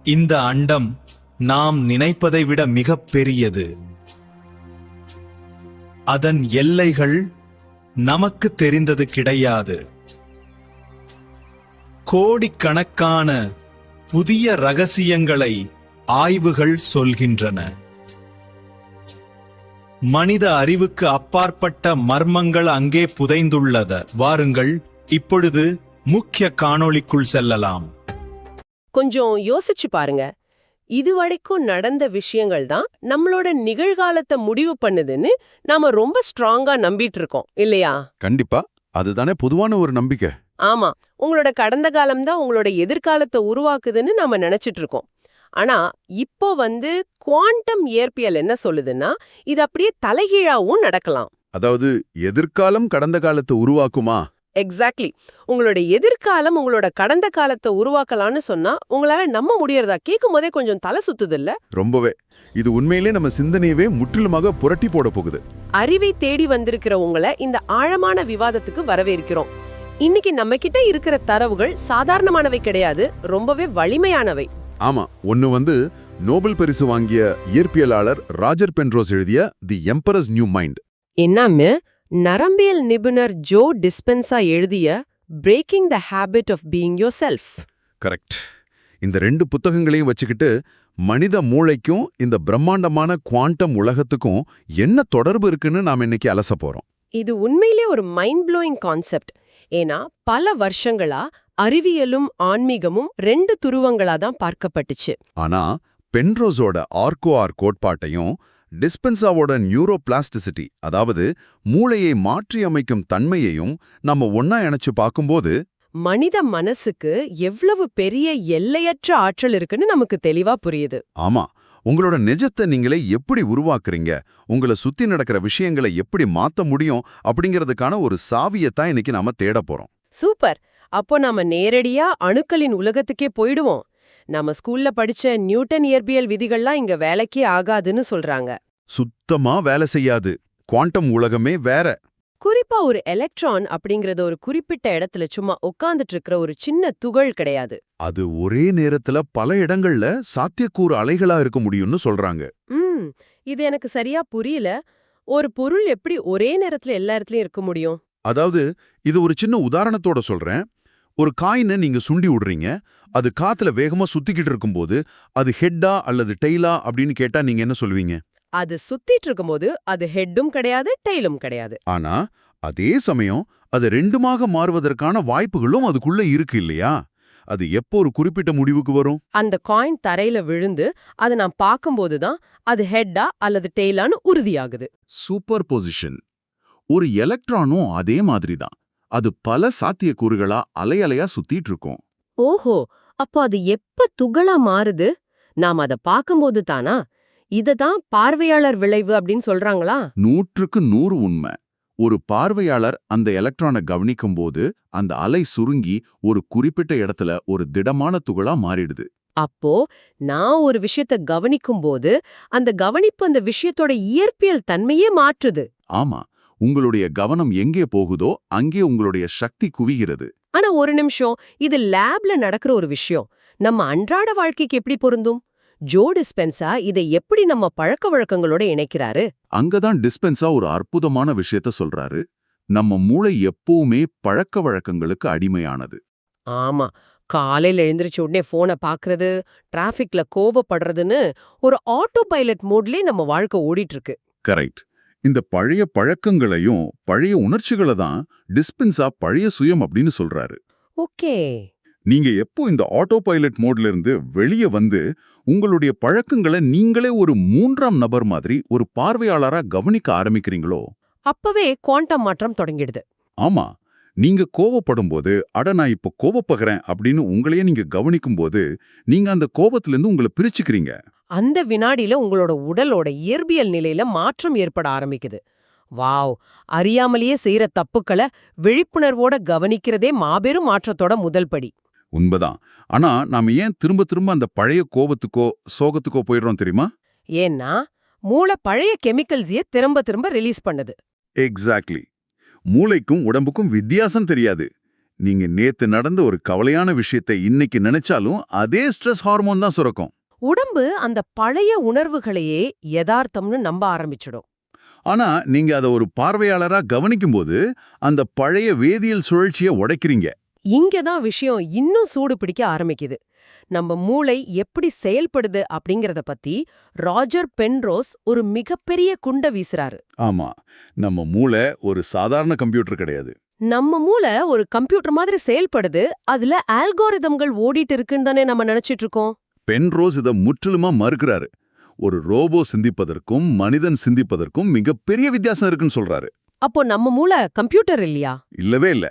இந்த அண்டம் நாம் நினைப்பதை விட மிகப் பெரியது. அதன் எல்லைகள் நமக்கு தெரிந்தது கிடையாது. கோடிக்கணக்கான புதிய ரகசியங்களை ஆய்வுகள் சொல்கின்றன. மனித அறிவுக்கு அப்பாற்பட்ட மர்மங்கள் அங்கே புதைந்துள்ளது. வாருங்கள், இப்பொழுது முக்கிய காணொளிக்குள் செல்லலாம். கொஞ்சம் யோசிச்சு பாருங்க. இதுவரைக்கும் நடந்த விஷயங்கள் தான் நம்மளோட நிகழ்காலத்தை முடிவு பண்ணுதுன்னு நாம ரொம்ப ஸ்ட்ராங்கா நம்பிட்டு இருக்கோம் இல்லையா? கண்டிப்பா, அதுதானே பொதுவான ஒரு நம்பிக்கை. ஆமா, உங்களோட கடந்த காலம் தான் உங்களோட எதிர்காலத்தை உருவாக்குதுன்னு நாம நினைச்சிட்டு இருக்கோம். ஆனா இப்போ குவாண்டம் இயற்பியல் என்ன சொல்லுதுன்னா, இது அப்படியே தலைகீழாவும் நடக்கலாம். அதாவது எதிர்காலம் கடந்த காலத்தை உருவாக்குமா? எக்ஸாக்ட்லி. உங்களோட எதிர்காலம் உங்களோட கடந்த காலத்தை உருவாக்கலாம்னு சொன்னா உங்களால நம்ப முடியறதா? கேட்கும் போதே கொஞ்சம் தலை சுத்துது இல்ல? ரொம்பவே. இது உண்மையிலே நம்ம சிந்தனையவே முற்றிலுமாக புரட்டி போட போகுது. அறிவை தேடி வந்திருக்கிற உங்களை இந்த ஆழமான விவாதத்துக்கு வரவேற்கிறோம். இன்னைக்கு நம்ம கிட்ட இருக்கிற தரவுகள் சாதாரணமானவை கிடையாது, ரொம்பவே வலிமையானவை. ஆமா, ஒன்னு நோபல் பரிசு வாங்கிய இயற்பியலாளர் ராஜர் பென்ரோஸ் எழுதிய தி எம்பரர்ஸ் நியூ மைண்ட். என்னாம நரம்பியல் நிபுணர் ஜோ டிஸ்பென்சா எழுதிய breaking the habit of being yourself. Correct. இந்த 2 புத்தகங்களையும் வச்சுக்கிட்டு மனித மூளைக்கும் இந்த பிரம்மாண்டமான குவாண்டம் உலகத்துக்கும் என்ன தொடர்பு இருக்குன்னு நாம் இன்னைக்கு அலச போறோம். இது உண்மையிலே ஒரு மைண்ட் ப்ளோயிங் கான்செப்ட். ஏன்னா பல வருஷங்களா அறிவியலும் ஆன்மீகமும் 2 துருவங்களா தான் பார்க்கப்பட்டுச்சு. ஆனா பென்ரோஸோட ஆர்கோஆர் கோட்பாட்டையும் டிஸ்பென்சாவோட நியூரோபிளாஸ்டிசிட்டி, அதாவது மூளையை மாற்றி அமைக்கும் தன்மையையும் நம்ம ஒன்னா இணைச்சு பார்க்கும்போது மனித மனசுக்கு எவ்வளவு பெரிய எல்லையற்ற ஆற்றல் இருக்குன்னு நமக்கு தெளிவா புரியுது. ஆமா, உங்களோட நிஜத்தை நீங்களே எப்படி உருவாக்குறீங்க, உங்களை சுத்தி நடக்கிற விஷயங்களை எப்படி மாத்த முடியும் அப்படிங்கிறதுக்கான ஒரு சாவியத்தான் இன்னைக்கு நாம தேட போறோம். சூப்பர். அப்போ நாம நேரடியா அணுக்களின் உலகத்துக்கே போயிடுவோம். நம்ம ஸ்கூல்ல படிச்ச நியூட்டன் இயற்பியல் விதிகள்லாம் இங்க வேலைக்கே ஆகாதுன்னு சொல்றாங்க. சுத்தமா வேலை செய்யாது. குவாண்டம் உலகமே வேற. குறிப்பா ஒரு எலக்ட்ரான் அப்படிங்கறது ஒரு குறிப்பிட்ட இடத்துல சும்மா உட்கார்ந்துட்டு இருக்கிற ஒரு சின்ன துகள் கிடையாது. அது ஒரே நேரத்துல பல இடங்கள்ல சாத்தியக்கூறு அலைகளா இருக்க முடியும்னு சொல்றாங்க. இது எனக்கு சரியா புரியல. ஒரு பொருள் எப்படி ஒரே நேரத்துல எல்லா இடத்துலயும் இருக்க முடியும்? அதாவது இது ஒரு சின்ன உதாரணத்தோட சொல்றேன். ஒரு காயினை நீங்க சுண்டி விடுறீங்க. அது காத்துல வேகமா சுத்திக்கிட்டு இருக்கும்போது அது ஹெட்டா அல்லது டெய்லா அப்படின்னு கேட்டா நீங்க என்ன சொல்வீங்க? அது சுத்திட்டு இருக்கும்போது அது ஹெட்டும் கிடையாது, டெய்லும் கிடையாது. ஆனா அதே சமயம் அது 2மாக மாறுவதற்கான வாய்ப்புகளும் அதுக்குள்ள இருக்கு இல்லையா? அது எப்போ ஒரு குறிப்பிட்ட முடிவுக்கு வரும்? அந்த காயின் தரையில விழுந்து அதை நான் பார்க்கும்போது தான் அது ஹெட்டா அல்லது டெய்லான்னு உறுதியாகுது. Super position. ஒரு எலக்ட்ரானும் அதே மாதிரி தான். அது பல சாத்தியக்கூறுகளா அலையலையா சுத்திட்டு இருக்கும். ஓஹோ, அப்போ அது எப்ப துகளா மாறுது? நாம் அதை பார்க்கும்போது தானா? இததான் பார்வையாளர் விளைவு அப்படின்னு சொல்றாங்களா? 100க்கு 100 உண்மை. ஒரு பார்வையாளர் அந்த எலக்ட்ரானை கவனிக்கும் போது அந்த அலை சுருங்கி ஒரு குறிப்பிட்ட இடத்துல ஒரு திடமான துகளா மாறிடுது. அப்போ நான் ஒரு விஷயத்தை கவனிக்கும் போது அந்த கவனிப்பு அந்த விஷயத்தோட இயற்பியல் தன்மையே மாற்றுது. ஆமா, உங்களுடைய கவனம் எங்கே போகுதோ அங்கே உங்களுடைய சக்தி குவிகிறது. ஆனா ஒரு நிமிஷம், இது லேப்ல நடக்கிற ஒரு விஷயம். நம்ம அன்றாட வாழ்க்கைக்கு எப்படி பொருந்தும்? ஜோ டிஸ்பென்சா இதை எப்படி நம்ம பழக்க வழக்கங்களோட இணைக்கிறாரு? அங்கதான் டிஸ்பென்சா ஒரு அற்புதமான விஷயத்த சொல்றாரு. நம்ம மூளை எப்பவுமே பழக்க வழக்கங்களுக்கு அடிமையானது. ஆமா, காலையில எழுந்திரிச்ச உடனே போனை பாக்குறது, டிராபிக்ல கோவப்படுறதுன்னு ஒரு ஆட்டோ பைலட் மோட்லயே நம்ம வாழ்க்கை ஓடிட்டு இருக்கு. கரெக்ட். இந்த பழைய பழக்கங்களையும் பழைய உணர்ச்சிகளை தான் டிஸ்பென்சா பழைய சுயம் அப்படின்னு சொல்றாரு. ஓகே. நீங்க எப்போ இந்த ஆட்டோ பைலட் மோட்ல இருந்து வெளியே வந்து உங்களுடைய பழக்கங்களை நீங்களே ஒரு 3ஆம் நபர் மாதிரி ஒரு பார்வையாளரா கவனிக்க ஆரம்பிக்கிறீங்களோ அப்பவே குவாண்டம் மாற்றம் தொடங்கிடுது. ஆமா, நீங்க கோவப்படும் போது அட நான் இப்ப கோவப்படுறேன் அப்படின்னு உங்களையே நீங்க கவனிக்கும் போது நீங்க அந்த கோபத்திலிருந்து உங்களை பிரிச்சுக்கிறீங்க. அந்த வினாடியில உங்களோட உடலோட இயற்பியல் நிலையில மாற்றம் ஏற்பட ஆரம்பிக்குது. வாவ், அறியாமலேயே செய்யற தப்புக்களை விழிப்புணர்வோட கவனிக்கிறதே மாபெரும் மாற்றத்தோட முதல் படி. உண்மைதான். ஆனா நாம ஏன் திரும்ப திரும்ப அந்த பழைய கோபத்துக்கோ சோகத்துக்கோ போயிடுறோம் தெரியுமா? ஏன்னா மூளை பழைய கெமிக்கல்ஸையே திரும்ப திரும்ப ரிலீஸ் பண்ணுது. எக்ஸாக்ட்லி. மூளைக்கும் உடம்புக்கும் வித்தியாசம் தெரியாது. நீங்க நேத்து நடந்த ஒரு கவலையான விஷயத்தை இன்னைக்கு நினைச்சாலும் அதே ஸ்ட்ரெஸ் ஹார்மோன் தான் சுரக்கும். உடம்பு அந்த பழைய உணர்வுகளையே யதார்த்தம்னு நம்ப ஆரம்பிச்சிடும். ஆனா நீங்க அதை ஒரு பார்வையாளரா கவனிக்கும்போது அந்த பழைய வேதியியல் சுழற்சியை உடைக்கிறீங்க. இங்கதான் விஷயம் இன்னும் சூடு பிடிக்க ஆரம்பிக்குது. நம்ம மூளை எப்படி செயல்படுது அப்படிங்கறத பத்தி ராஜர் பென்ரோஸ் ஒரு மிகப்பெரிய குண்ட வீசுறாரு. ஆமா, நம்ம மூளை ஒரு சாதாரண கம்ப்யூட்டர் கிடையாது. நம்ம மூளை ஒரு கம்ப்யூட்டர் மாதிரி செயல்படுது, அதுல ஆல்கோரிதம்கள் ஓடிட்டு இருக்குன்னு தானே நம்ம நினைச்சிட்டு இருக்கோம். பென்ரோஸ் இதை முற்றிலுமா மறுக்கிறாரு. ஒரு ரோபோ சிந்திப்பதற்கும் மனிதன் சிந்திப்பதற்கும் மிகப்பெரிய வித்தியாசம் இருக்குன்னு சொல்றாரு. அப்போ நம்ம மூளை கம்ப்யூட்டர் இல்லையா? இல்லவே இல்ல.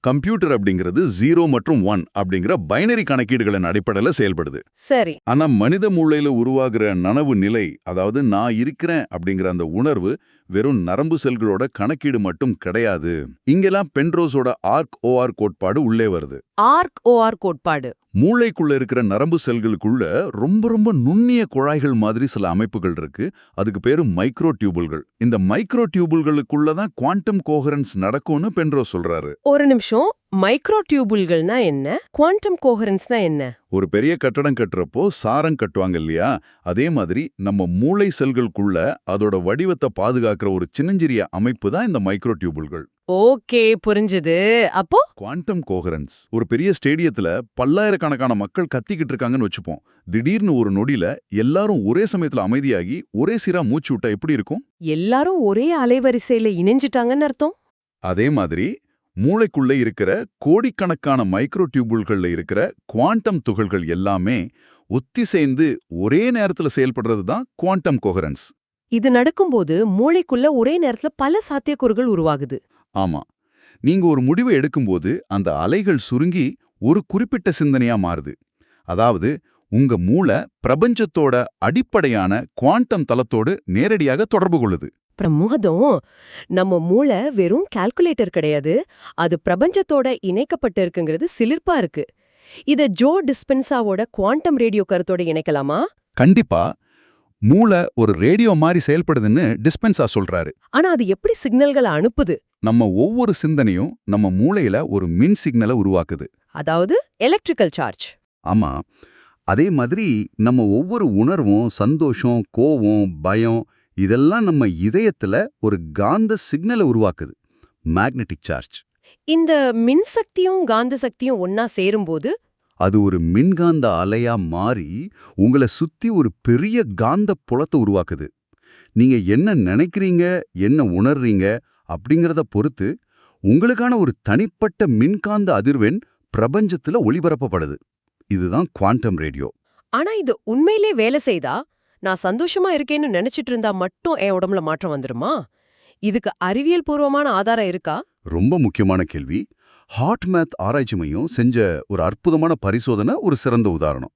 கம்ப்யூட்டர் அப்படிங்கிறது 0 மற்றும் 1 அப்படிங்கிற பைனரி கணக்கீடுகளின் அடிப்படையில செயல்படுது. சரி. ஆனா மனித மூளையில உருவாகிற நனவு நிலை, அதாவது நான் இருக்கிறேன் அப்படிங்கிற அந்த உணர்வு வெறும் நரம்பு செல்களோட கணக்கீடு மட்டும் கிடையாது. இங்கெல்லாம் பென்ரோஸோட ஆர்க்-ஓஆர் கோட்பாடு உள்ளே வருது. ஆர்க்-ஓஆர் கோட்பாடு மூளைக்குள்ள இருக்கிற நரம்பு செல்களுக்குள்ள ரொம்ப ரொம்ப நுண்ணிய குழாய்கள் மாதிரி சில அமைப்புகள் இருக்கு. அதுக்கு பேரு மைக்ரோ டியூபுல்கள். இந்த மைக்ரோ டியூபுல்களுக்குள்ள தான் குவாண்டம் கோஹரன்ஸ் நடக்கும்னு பென்ரோஸ் சொல்றாரு. ஒரு நிமிஷம், மைக்ரோ டியூபுல்கள்னா என்ன, குவாண்டம் கோஹரன்ஸ்னா என்ன? ஒரு பெரிய கட்டடம் கட்டுறப்போ சாரம் கட்டுவாங்க இல்லையா, அதே மாதிரி நம்ம மூளை செல்களுக்குள்ள அதோட வடிவத்தை பாதுகாக்கிற ஒரு சின்னஞ்சிறிய அமைப்பு தான் இந்த மைக்ரோ டியூபுல்கள். ஓகே, புரிஞ்சுது. அப்போ குவாண்டம் கோஹரன்ஸ் ஒரு பெரிய ஸ்டேடியத்துல பல்லாயிரக்கணக்கான மக்கள் கத்திக்கிட்டு இருக்காங்கன்னு வச்சுப்போம். திடீர்னு ஒரு நொடியில எல்லாரும் ஒரே சமயத்துல அமைதியாகி ஒரே சீரா மூச்சு விட்டா எப்படி இருக்கும்? எல்லாரும் ஒரே அலைவரிசையில இணைஞ்சிட்டாங்கன்னு அர்த்தம். அதே மாதிரி மூளைக்குள்ள இருக்கிற கோடிக்கணக்கான மைக்ரோ டியூபுல்கள்ல இருக்கிற குவாண்டம் துகள்கள் எல்லாமே ஒத்திசைந்து ஒரே நேரத்துல செயல்படுறது தான் குவாண்டம் கோஹரன்ஸ். இது நடக்கும்போது மூளைக்குள்ள ஒரே நேரத்துல பல சாத்தியக்கூறுகள் உருவாகுது. ஆமா, நீங்க ஒரு முடிவை எடுக்கும்போது அந்த அலைகள் சுருங்கி ஒரு குறிப்பிட்ட சிந்தனையா மாறுது. அதாவது உங்க மூளை பிரபஞ்சத்தோட அடிப்படையான குவாண்டம் தளத்தோடு நேரடியாக தொடர்பு கொள்ளுது. பிரமோதம், நம்ம மூளை வெறும் கால்குலேட்டர் கிடையாது, அது பிரபஞ்சத்தோட இணைக்கப்பட்டு இருக்குங்கிறது சிலிர்ப்பா இருக்கு. இத ஜோ டிஸ்பென்சாவோட குவாண்டம் ரேடியோ கருத்தோட இணைக்கலாமா? கண்டிப்பா. மூளை ஒரு ரேடியோ மாதிரி செயல்படுதுன்னு டிஸ்பென்சா சொல்றாரு. ஆனா அது எப்படி சிக்னல்களை அனுப்புது? நம்ம ஒவ்வொரு சிந்தனையும் நம்ம மூளையில ஒரு மின் சிக்னலை உருவாக்குது. அதாவது எலக்ட்ரிக்கல் சார்ஜ். ஆமா, அதே மாதிரி நம்ம ஒவ்வொரு உணர்வும், சந்தோஷம், கோவம், பயம் இதெல்லாம் நம்ம இதயத்துல ஒரு காந்த சிக்னலை உருவாக்குது, மேக்னெட்டிக் சார்ஜ். இந்த மின்சக்தியும் காந்த சக்தியும் ஒன்னா சேரும்போது அது ஒரு மின்காந்த அலையா மாறி உங்களை சுத்தி ஒரு பெரிய காந்த புலத்தை உருவாக்குது. நீங்க என்ன நினைக்கிறீங்க, என்ன உணர்றீங்க அப்படிங்கறத பொறுத்து உங்களுக்கான ஒரு தனிப்பட்ட மின்காந்த அதிர்வெண் பிரபஞ்சத்துல ஒளிபரப்பப்படுது. இதுதான் குவாண்டம் ரேடியோ. ஆனா இது உண்மையிலே வேலை செய்தா? நான் சந்தோஷமா இருக்கேன்னு நினைச்சிட்டு இருந்தா மட்டும் என் உடம்புல மாற்றம் வந்துருமா? இதுக்கு அறிவியல் பூர்வமான ஆதாரம் இருக்கா? ரொம்ப முக்கியமான கேள்வி. ஹார்ட்மேத் ஆராய்ச்சி மையம் செஞ்ச ஒரு அற்புதமான பரிசோதனை ஒரு சிறந்த உதாரணம்.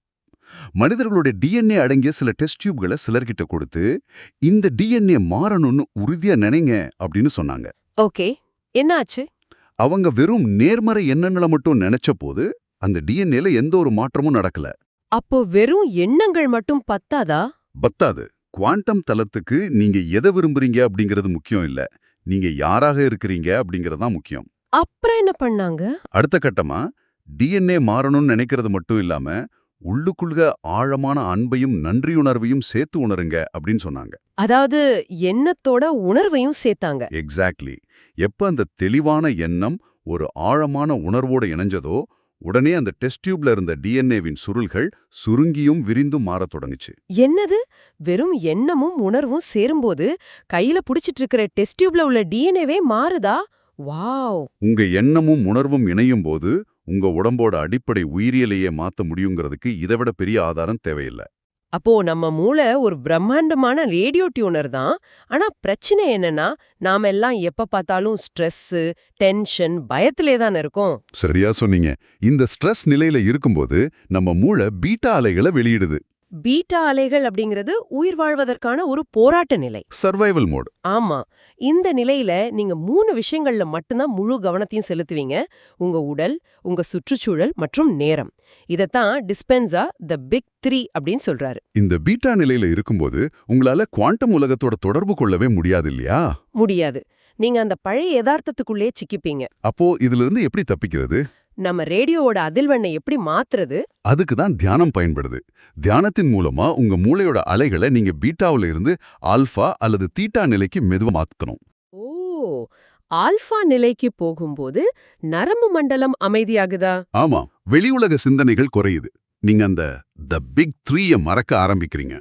மனிதர்களுடைய டிஎன்ஏ அடங்கிய சில டெஸ்ட் டியூப்களை சிலர்கிட்ட கொடுத்து இந்த டிஎன்ஏ மாறணும்னு உறுதியா நினைங்க அப்படின்னு சொன்னாங்க. ஓகே, என்னாச்சு? அவங்க வெறும் நேர்மறை எண்ணங்களை மட்டும் நினைச்ச போது அந்த டிஎன்ஏல எந்த ஒரு மாற்றமும் நடக்கல. அப்போ வெறும் எண்ணங்கள் மட்டும் பத்தாதா? பத்தாது. குவாண்டம் தளத்துக்கு நீங்க எதை விரும்புறீங்க அப்படிங்கிறது முக்கியம் இல்ல, நீங்க யாராக இருக்கிறீங்க அப்படிங்கறதுதான் முக்கியம். அப்புறம் என்ன பண்ணாங்க? அடுத்த கட்டமா டிஎன்ஏ மாறணும்னு நினைக்கிறது மட்டும் இல்லாம உள்ளுக்குள்க ஆழமான அன்பையும் நன்றியுணர்வையும் சேர்த்து உணருங்க அப்படின்னு சொன்னாங்க. அதாவது எண்ணத்தோட உணர்வையும் சேர்த்தாங்க. எக்ஸாக்ட்லி. எப்ப அந்த தெளிவான எண்ணம் ஒரு ஆழமான உணர்வோட இணைஞ்சதோ உடனே அந்த டெஸ்ட் டியூப்ல இருந்த டிஎன்ஏவின் சுருள்கள் சுருங்கியும் விரிந்தும் மாறத் தொடங்குச்சு. என்னது? வெறும் எண்ணமும் உணர்வும் சேரும்போது கையில புடிச்சிட்டு இருக்கிற டெஸ்ட் டியூப்ல உள்ள டிஎன்ஏவே மாறுதா? வாவ்! உங்க எண்ணமும் உணர்வும் இணையும் போது உங்க உடம்போட அடிப்படை உயிரியலையே மாத்த முடியுங்கிறதுக்கு இதைவிட பெரிய ஆதாரம் தேவையில்லை. அப்போ நம்ம மூளை ஒரு பிரம்மாண்டமான ரேடியோ டியூனர் தான். ஆனா பிரச்சனை என்னன்னா, நாம எல்லாம் எப்ப பார்த்தாலும் ஸ்ட்ரெஸ், டென்ஷன், பயத்திலே தான் இருக்கோம். சரியா சொன்னீங்க. இந்த ஸ்ட்ரெஸ் நிலையில இருக்கும்போது நம்ம மூளை பீட்டா அலைகளை வெளியிடுது. பீட்டா அலைகள் அப்படிங்கிறது உயிர் வாழ்வதற்கான ஒரு போராட்ட நிலை. Survival mode. ஆமா, இந்த நிலையில நீங்க 3 விஷயங்கள்ல மட்டும்தான் முழு கவனத்தையும் செலுத்துவீங்க. உங்க உடல், உங்க சுற்றுச்சூழல் மற்றும் நேரம். இதத்தான் டிஸ்பென்சா தி பிக் 3 அப்படின்னு சொல்றாரு. இந்த பீட்டா நிலையில இருக்கும்போது உங்களால குவாண்டம் உலகத்தோட தொடர்பு கொள்ளவே முடியாது இல்லையா? முடியாது. நீங்க அந்த பழைய யதார்த்தத்துக்குள்ளே சிக்கிப்பீங்க. அப்போ இதுல இருந்து எப்படி தப்பிக்கிறது? நம்ம ரேடியோவோட அதிர்வெண்ணை எப்படி மாத்துறது? அதுக்கு தான் தியானம் பயன்படுது. தியானத்தின் மூலமா உங்க மூளையோட அலைகளை நீங்க பீட்டாவுல இருந்து ஆல்பா அல்லது தீட்டா நிலைக்கு மெதுவா மாத்தணும். ஓ, ஆல்பா நிலைக்கு போகும்போது நரம்பு மண்டலம் அமைதியாகுதா? ஆமா, வெளி உலக சிந்தனைகள் குறையுது. நீங்க அந்த தி பிக் 3 மறக்க ஆரம்பிக்கிறீங்க.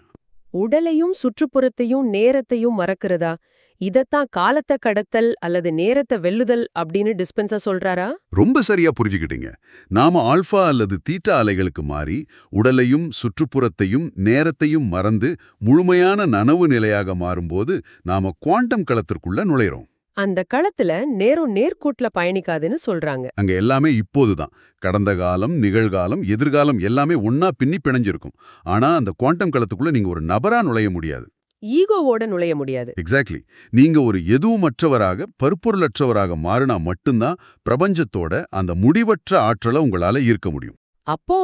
உடலையும் சுற்றுப்புறத்தையும் நேரத்தையும் மறக்கிறதா? இதத்தான் காலத்தை கடத்தல் அல்லது நேரத்தை வெல்லுதல் அப்படின்னு டிஸ்பென்சா சொல்றாரா? ரொம்ப சரியா புரிஞ்சுக்கிட்டீங்க. நாம ஆல்பா அல்லது தீட்டா அலைகளுக்கு மாறி உடலையும் சுற்றுப்புறத்தையும் நேரத்தையும் மறந்து முழுமையான நனவு நிலையாக மாறும்போது நாம குவாண்டம் களத்திற்குள்ள நுழைறோம். அந்த களத்துல நேரம் நேர்கோட்டுல பயணிக்காதுன்னு சொல்றாங்க. அங்க எல்லாமே இப்போதுதான். கடந்த காலம், நிகழ்காலம், எதிர்காலம் எல்லாமே ஒன்னா பின்னி பிணைஞ்சிருக்கும். ஆனா அந்த குவாண்டம் களத்துக்குள்ள நீங்க ஒரு நபரா நுழைய முடியாது. ஈகோவோட நுழைய முடியாது. எக்ஸாக்ட்லி. நீங்க ஒரு எதுவுமற்றவராக, பருப்பொருளற்றவராக மாறினா மட்டும்தான் பிரபஞ்சத்தோட அந்த முடிவற்ற ஆற்றலை உங்களால ஈர்க்க முடியும். அப்போ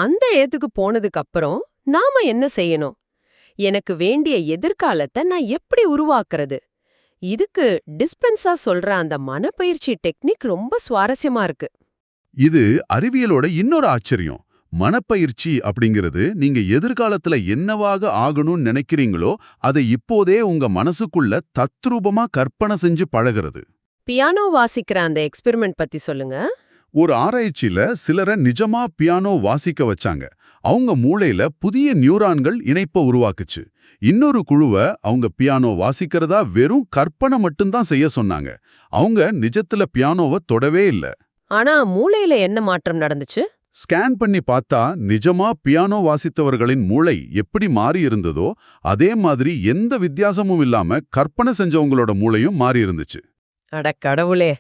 அந்த ஏத்துக்கு போனதுக்கு அப்புறம் நாம என்ன செய்யணும்? எனக்கு வேண்டிய எதிர்காலத்தை நான் எப்படி உருவாக்குறது? இதுக்கு டிஸ்பென்சா சொல்ற அந்த மனப்பயிற்சி டெக்னிக் ரொம்ப சுவாரஸ்யமா இருக்கு. இது அறிவியலோட இன்னொரு ஆச்சரியம். மனப்பயிற்சி அப்படிங்கிறது நீங்க எதிர்காலத்துல என்னவாக ஆகணும்னு நினைக்கிறீங்களோ அதை இப்போதே உங்க மனசுக்குள்ள தத்ரூபமா கற்பனை செஞ்சு பழகிறது. பியானோ வாசிக்கிற அந்த எக்ஸ்பெரிமெண்ட் பத்தி சொல்லுங்க. ஒரு ஆராய்ச்சியில சிலரை நிஜமா பியானோ வாசிக்க வச்சாங்க. அவங்க மூளையில புதிய நியூரான்கள் இணைப்ப உருவாக்குச்சு. இன்னொரு குழுவை அவங்க பியானோ வாசிக்கிறதா வெறும் கற்பனை மட்டும்தான் செய்ய சொன்னாங்க. அவங்க நிஜத்துல பியானோவை தொடவே இல்ல. ஆனா மூளையில என்ன மாற்றம் நடந்துச்சு? ஸ்கேன் பண்ணி பார்த்தா நிஜமா பியானோ வாசித்தவர்களின் மூளை எப்படி மாறி இருந்ததோ அதே மாதிரி எந்த வித்தியாசமும் இல்லாம கற்பனை செஞ்சவங்களோட மூளையும் மாறி இருந்துச்சு. அட கடவுளே!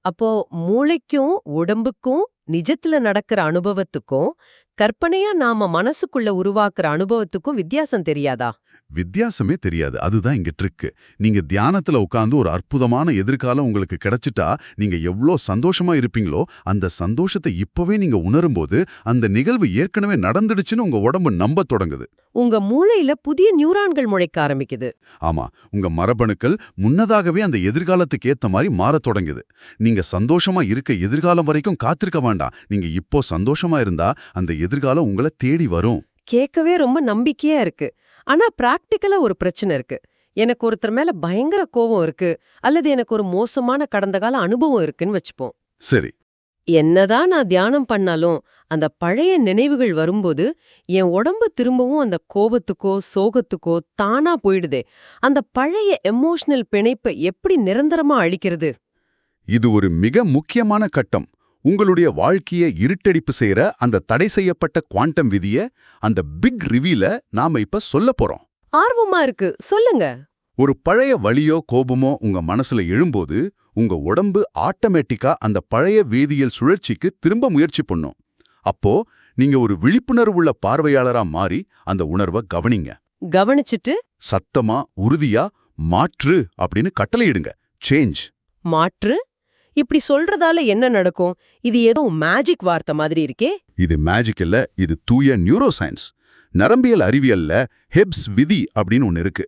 அப்போ மூளைக்கும் உடம்புக்கும் நிஜத்துல நடக்கிற அனுபவத்துக்கும் கற்பனையா நாம மனசுக்குள்ள உருவாக்குற அனுபவத்துக்கும் வித்தியாசம் தெரியாதா? வித்தியாசமே தெரியாது. அதுதான் இங்க ட்ரிக்கு. நீங்க தியானத்துல உட்கார்ந்து ஒரு அற்புதமான எதிர்காலம் உங்களுக்கு கிடைச்சிட்டா நீங்க எவ்வளோ சந்தோஷமா இருப்பீங்களோ அந்த சந்தோஷத்தை இப்பவே நீங்க உணரும்போது அந்த நிகழ்வு ஏற்கனவே நடந்துடுச்சுன்னு உங்க உடம்பு நம்ப தொடங்குது. உங்க மூளையில புதிய நியூரான்கள் முளைக்க ஆரம்பிக்குது. ஆமா, உங்க மரபணுக்கள் முன்னதாகவே அந்த எதிர்காலத்துக்கு ஏத்த மாதிரி மாறத் தொடங்குது. நீங்க சந்தோஷமா இருக்க எதிர்காலம் வரைக்கும் காத்திருக்க வேண்டாம். நீங்க இப்போ சந்தோஷமா இருந்தா அந்த எதிர்காலம் உங்களை தேடி வரும். கேட்கவே ரொம்ப நம்பிக்கையா இருக்கு. ஆனா பிராக்டிக்கலா ஒரு பிரச்சனை இருக்கு. எனக்கு ஒருத்தர் மேல பயங்கர கோபம் இருக்கு, அல்லது எனக்கு ஒரு மோசமான கடந்த கால அனுபவம் இருக்குன்னு வச்சுப்போம். சரி, என்னதான் நான் தியானம் பண்ணாலும் அந்த பழைய நினைவுகள் வரும்போது என் உடம்பு திரும்பவும் அந்த கோபத்துக்கோ சோகத்துக்கோ தானா போயிடுதே. அந்த பழைய எமோஷனல் பிணைப்பை எப்படி நிரந்தரமா அழிக்கிறது? இது ஒரு மிக முக்கியமான கட்டம். உங்களுடைய வாழ்க்கையை இருட்டடிப்பு செய்யற அந்த தடை செய்யப்பட்ட குவாண்டம் விதிய, அந்த பிக் ரிவீல நாம இப்ப சொல்ல போறோம். ஆர்வமா இருக்கு, சொல்லுங்க. ஒரு பழைய வலியோ கோபமோ உங்க மனசுல எழும்போது உங்க உடம்பு ஆட்டோமேட்டிக்கா அந்த பழைய வேதியியல் சுழற்சிக்கு திரும்ப முயற்சி பண்ணும். அப்போ நீங்க ஒரு விழிப்புணர்வுள்ள பார்வையாளரா மாறி அந்த உணர்வை கவனிங்க. கவனிச்சிட்டு சத்தமா உறுதியா மாற்று அப்படின்னு கட்டளையிடுங்க. சேஞ்ச். மாற்று. இப்படி சொல்றதால என்ன நடக்கும்? இது ஏதோ மேஜிக் வார்த்தை மாதிரி இருக்கே. இது மேஜிக் இல்ல, இது தூய நியூரோ சயின்ஸ். நரம்பியல் அறிவியல்ல ஹெப்ஸ் விதி அப்படின்னு ஒன்னு இருக்கு.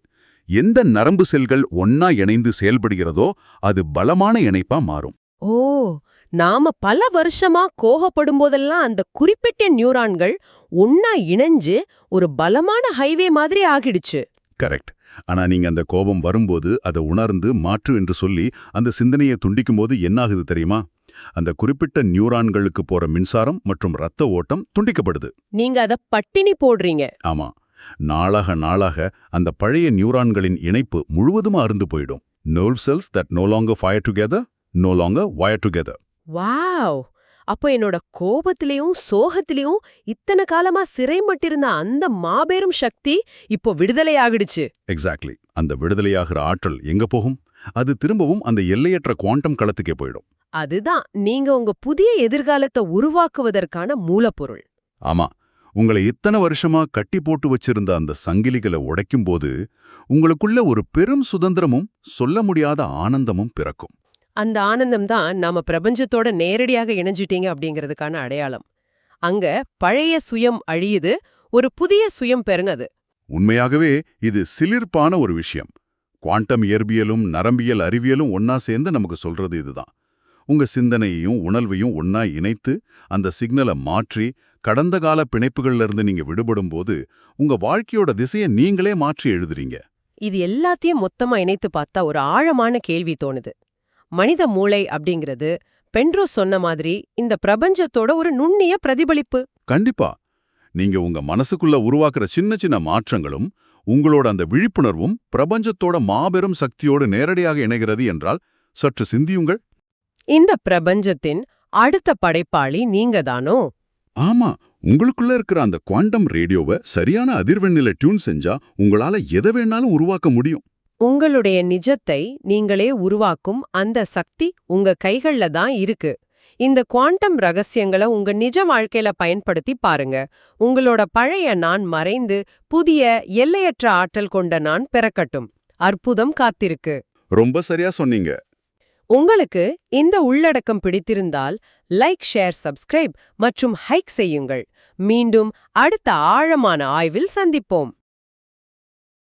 எந்த நரம்பு செல்கள் ஒன்னா இணைந்து செயல்படுகிறதோ அது பலமான இணைப்பா மாறும். ஓ, நாம பல வருஷமா கோபப்படும் போதெல்லாம் அந்த குறிப்பிட்ட நியூரான்கள் ஒன்னா இணைஞ்சு ஒரு பலமான ஹைவே மாதிரி ஆகிடுச்சு. கரெக்ட். ஆனா நீங்க அந்த கோபம் வரும்போது அதை உணர்ந்து மாற்று என்று சொல்லி அந்த சிந்தனையை துண்டிக்கும் போது என்னாகுது தெரியுமா? அந்த குறிப்பிட்ட நியூரான்களுக்கு போற மின்சாரம் மற்றும் இரத்த ஓட்டம் துண்டிக்கப்படுது. நீங்க அத பட்டினி போடுறீங்க. ஆமா, நாளாக நாளாக அந்த பழைய நியூரான்களின் இணைப்பு முழுவதுமா அருந்து போயிடும். nerve cells that no longer fire together no longer wire together. Wow! அப்போ என்னோட கோபத்திலையும் சோகத்திலையும் இத்தனை காலமா சிறைமட்டிருந்த அந்த மாபெரும் சக்தி இப்போ விடுதலை ஆகிடுச்சு. எக்ஸாக்ட்லி. அந்த விடுதலையாகிற ஆற்றல் எங்க போகும்? அது திரும்பவும் அந்த எல்லையற்ற குவாண்டம் களத்துக்கே போயிடும். அதுதான் நீங்க உங்க புதிய எதிர்காலத்தை உருவாக்குவதற்கான மூலப்பொருள். ஆமா, உங்களை இத்தனை வருஷமா கட்டி போட்டு வச்சிருந்த அந்த சங்கிலிகளை உடைக்கும்போது உங்களுக்குள்ள ஒரு பெரும் சுதந்திரமும் சொல்ல முடியாத ஆனந்தமும் பிறக்கும். அந்த ஆனந்தம் தான் நாம பிரபஞ்சத்தோட நேரடியாக இணைஞ்சிட்டீங்க அப்படிங்கிறதுக்கான அடையாளம். அங்க பழைய சுயம் அழியுது, ஒரு புதிய சுயம் பெறுங்கது. உண்மையாகவே இது சிலிர்ப்பான ஒரு விஷயம். குவாண்டம் இயற்பியலும் நரம்பியல் அறிவியலும் ஒன்னா சேர்ந்து நமக்கு சொல்றது இதுதான். உங்க சிந்தனையையும் உணர்வையும் ஒன்னா இணைத்து அந்த சிக்னலை மாற்றி கடந்த கால பிணைப்புகள்ல இருந்து நீங்க விடுபடும் போது உங்க வாழ்க்கையோட திசையை நீங்களே மாற்றி எழுதுறீங்க. இது எல்லாத்தையும் மொத்தமா இணைத்து பார்த்தா ஒரு ஆழமான கேள்வி தோணுது. மனித மூளை அப்படிங்கிறது பென்ரோஸ் சொன்ன மாதிரி இந்த பிரபஞ்சத்தோட ஒரு நுண்ணிய பிரதிபலிப்பு. கண்டிப்பா. நீங்க உங்க மனசுக்குள்ள உருவாக்குற சின்ன சின்ன மாற்றங்களும் உங்களோட அந்த விழிப்புணர்வும் பிரபஞ்சத்தோட மாபெரும் சக்தியோடு நேரடியாக இணைகிறது என்றால் சற்று சிந்தியுங்கள். இந்த பிரபஞ்சத்தின் அடுத்த படைப்பாளி நீங்க தானோ? ஆமா, உங்களுக்குள்ள இருக்கிற அந்த குவாண்டம் ரேடியோவை சரியான அதிர்வெண்ணில டியூன் செஞ்சா உங்களால எதை வேணாலும் உருவாக்க முடியும். உங்களுடைய நிஜத்தை நீங்களே உருவாக்கும் அந்த சக்தி உங்க கைகள்ல தான் இருக்கு. இந்த குவாண்டம் ரகசியங்களை உங்க நிஜ வாழ்க்கையில பயன்படுத்தி பாருங்க. உங்களோட பழைய நான் மறைந்து புதிய எல்லையற்ற ஆற்றல் கொண்ட நான் பிறக்கட்டும். அற்புதம் காத்திருக்கு. ரொம்ப சரியா சொன்னீங்க. உங்களுக்கு இந்த உள்ளடக்கம் பிடித்திருந்தால் லைக், ஷேர், சப்ஸ்கிரைப் மற்றும் ஹைக் செய்யுங்கள். மீண்டும் அடுத்த ஆழமான ஆய்வில் சந்திப்போம்.